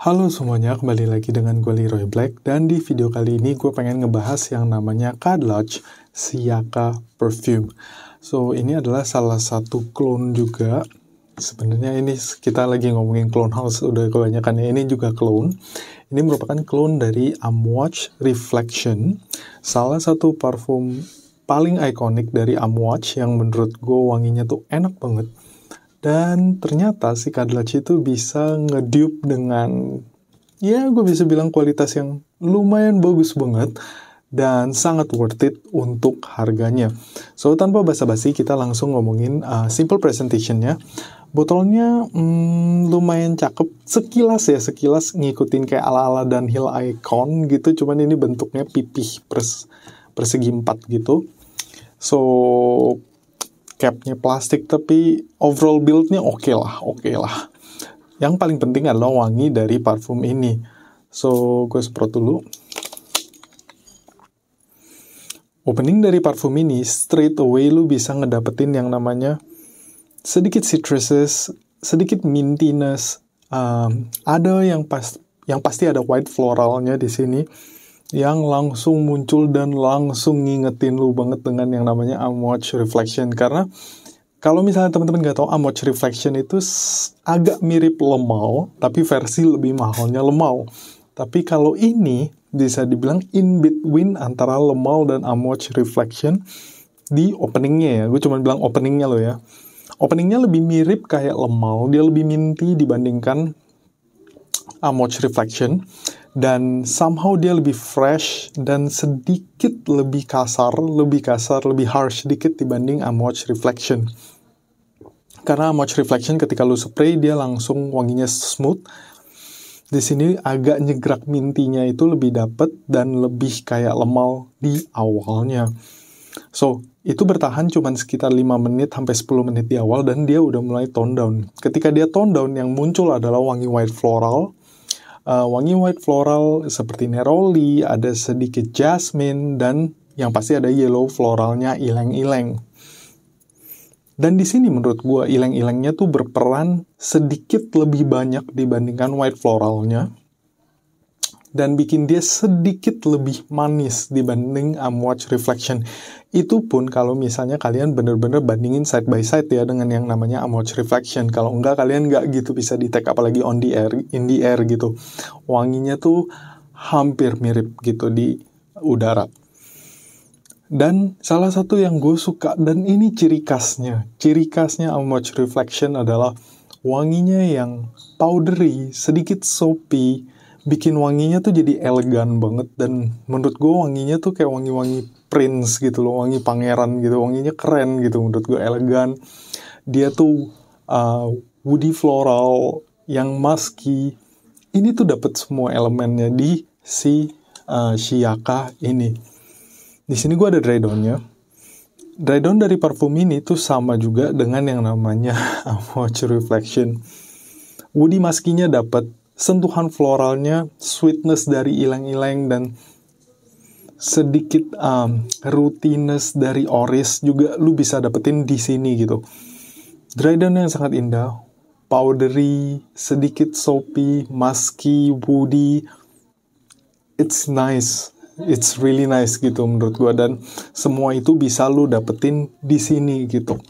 Halo semuanya, kembali lagi dengan gue Leroy Black. Dan di video kali ini gue pengen ngebahas yang namanya Kadlach Siyaka Perfume. So, ini adalah salah satu clone juga. Sebenarnya ini kita lagi ngomongin clone house, udah kebanyakan ya. Ini juga clone. Ini merupakan clone dari Amouage Reflection. Salah satu parfum paling ikonik dari Amouage yang menurut gue wanginya tuh enak banget. Dan ternyata si Kadlach itu bisa ngedupe dengan, ya gue bisa bilang kualitas yang lumayan bagus banget dan sangat worth it untuk harganya. So, tanpa basa-basi kita langsung ngomongin simple presentation-nya. Botolnya lumayan cakep, sekilas ngikutin kayak ala-ala Dunhill Icon gitu, cuman ini bentuknya pipih persegi 4 gitu. So, capnya plastik, tapi overall build-nya oke lah. Yang paling penting adalah wangi dari parfum ini. So, gue semprot dulu. Opening dari parfum ini, straight away lu bisa ngedapetin yang namanya sedikit citruses, sedikit mintiness. Ada yang pasti ada white floralnya di sini, yang langsung muncul dan langsung ngingetin lu banget dengan yang namanya Amouage Reflection. Karena kalau misalnya teman-teman nggak tahu, Amouage Reflection itu agak mirip Lemau, tapi versi lebih mahalnya Lemau. Tapi kalau ini bisa dibilang in between antara Lemau dan Amouage Reflection di openingnya ya. Gue cuma bilang openingnya loh ya. Openingnya lebih mirip kayak Lemau, dia lebih minty dibandingkan Amouage Reflection. Dan somehow dia lebih fresh dan sedikit lebih kasar, lebih harsh sedikit dibanding Amouage Reflection. Karena Amouage Reflection ketika lu spray dia langsung wanginya smooth. Di sini agak nyegrak mintinya itu lebih dapet dan lebih kayak Lemau di awalnya. So, itu bertahan cuma sekitar 5 menit sampai 10 menit di awal dan dia udah mulai tone down. Ketika dia tone down, yang muncul adalah wangi white floral. Wangi white floral seperti neroli, ada sedikit jasmine, dan yang pasti ada yellow floralnya ileng-ileng. Dan di sini menurut gue ileng-ilengnya tuh berperan sedikit lebih banyak dibandingkan white floralnya, dan bikin dia sedikit lebih manis dibanding Amouage Reflection. Itu pun kalau misalnya kalian bener-bener bandingin side by side ya dengan yang namanya Amouage Reflection. Kalau enggak, kalian enggak gitu bisa di-tag, apalagi in the air gitu. Wanginya tuh hampir mirip gitu di udara. Dan salah satu yang gue suka, dan ini ciri khasnya Amouage Reflection adalah wanginya yang powdery, sedikit soapy, bikin wanginya tuh jadi elegan banget. Dan menurut gue wanginya tuh kayak wangi-wangi prince gitu loh, wangi pangeran gitu, wanginya keren gitu, menurut gue elegan. Dia tuh woody floral yang musky. Ini tuh dapet semua elemennya di si Siyaka ini. Di sini gue ada dry down-nya. Dry down dari parfum ini tuh sama juga dengan yang namanya Amouage Reflection. Woody musky-nya dapet, sentuhan floralnya, sweetness dari ileng-ileng, dan sedikit rootiness dari oris juga lu bisa dapetin di sini gitu. Dry down yang sangat indah, powdery, sedikit soapy, musky, woody. It's nice. It's really nice gitu menurut gua, dan semua itu bisa lu dapetin di sini gitu.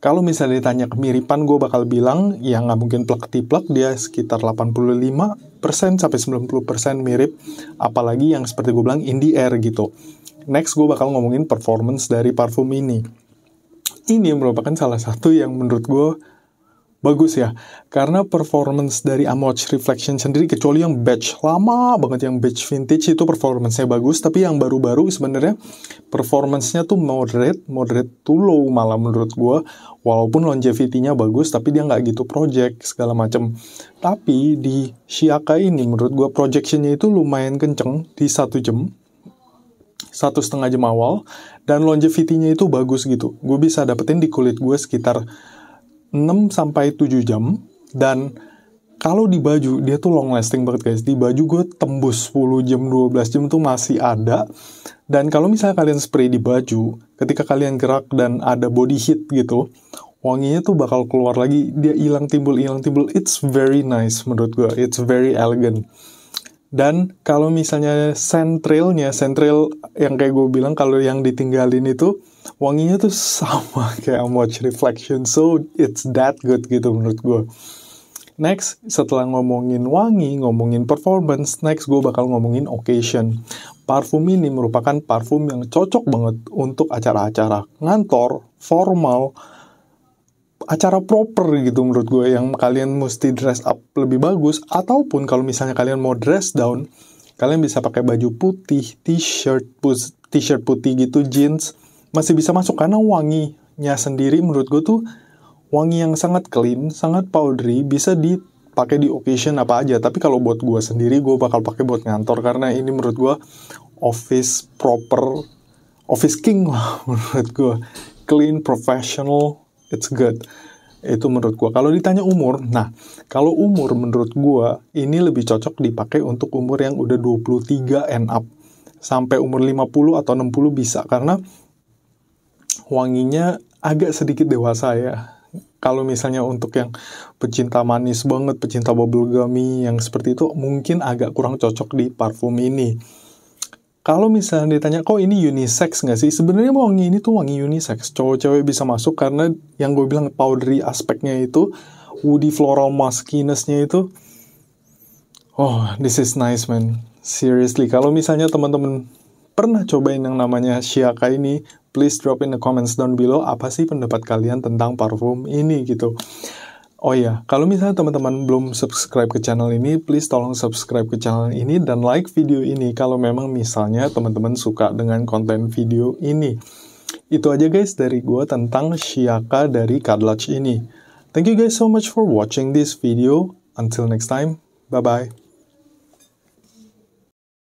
Kalau misalnya ditanya kemiripan, gue bakal bilang ya nggak mungkin plek-tiplek, dia sekitar 85% sampai 90% mirip, apalagi yang seperti gue bilang in the air gitu. Next gue bakal ngomongin performance dari parfum ini. Ini merupakan salah satu yang menurut gue bagus ya, karena performance dari Amouage Reflection sendiri, kecuali yang batch lama banget, yang batch vintage itu performance-nya bagus, tapi yang baru-baru sebenarnya performance-nya tuh moderate to low malah menurut gue. Walaupun longevity-nya bagus, tapi dia nggak gitu project segala macem. Tapi di Siyaka ini menurut gue projection-nya itu lumayan kenceng di 1 jam, 1,5 jam awal, dan longevity-nya itu bagus gitu. Gue bisa dapetin di kulit gue sekitar 6-7 jam, dan kalau di baju, dia tuh long lasting banget guys. Di baju gue tembus 10 jam, 12 jam tuh masih ada. Dan kalau misalnya kalian spray di baju, ketika kalian gerak dan ada body heat gitu, wanginya tuh bakal keluar lagi, dia hilang timbul. It's very nice menurut gue, it's very elegant. Dan kalau misalnya scent trail yang kayak gue bilang, kalau yang ditinggalin itu wanginya tuh sama kayak Amouage Reflection, so it's that good gitu menurut gue. Next, setelah ngomongin wangi, ngomongin performance, next gue bakal ngomongin occasion. Parfum ini merupakan parfum yang cocok banget untuk acara-acara ngantor, formal, acara proper gitu menurut gue, yang kalian mesti dress up lebih bagus. Ataupun kalau misalnya kalian mau dress down, kalian bisa pakai baju putih, t-shirt putih gitu, jeans, masih bisa masuk karena wanginya sendiri menurut gue tuh wangi yang sangat clean, sangat powdery, bisa dipakai di occasion apa aja. Tapi kalau buat gue sendiri, gue bakal pakai buat ngantor, karena ini menurut gue office proper, office king lah menurut gue. Clean, professional, it's good. Itu menurut gue. Kalau ditanya umur, nah, kalau umur menurut gue, ini lebih cocok dipakai untuk umur yang udah 23 and up. Sampai umur 50 atau 60 bisa, karena wanginya agak sedikit dewasa ya. Kalau misalnya untuk yang pecinta manis banget, pecinta bubblegummy yang seperti itu, mungkin agak kurang cocok di parfum ini. Kalau misalnya ditanya, kok ini unisex nggak sih? Sebenarnya wangi ini tuh wangi unisex. Cowok-cewek bisa masuk karena yang gue bilang powdery aspeknya itu, woody floral muskiness-nya itu, oh, this is nice man. Seriously, kalau misalnya teman-teman pernah cobain yang namanya Ciacca ini, please drop in the comments down below, apa sih pendapat kalian tentang parfum ini gitu. Oh iya, kalau misalnya teman-teman belum subscribe ke channel ini, please tolong subscribe ke channel ini dan like video ini kalau memang misalnya teman-teman suka dengan konten video ini. Itu aja guys dari gue tentang Ciacca dari Card Lush ini. Thank you guys so much for watching this video. Until next time, bye-bye.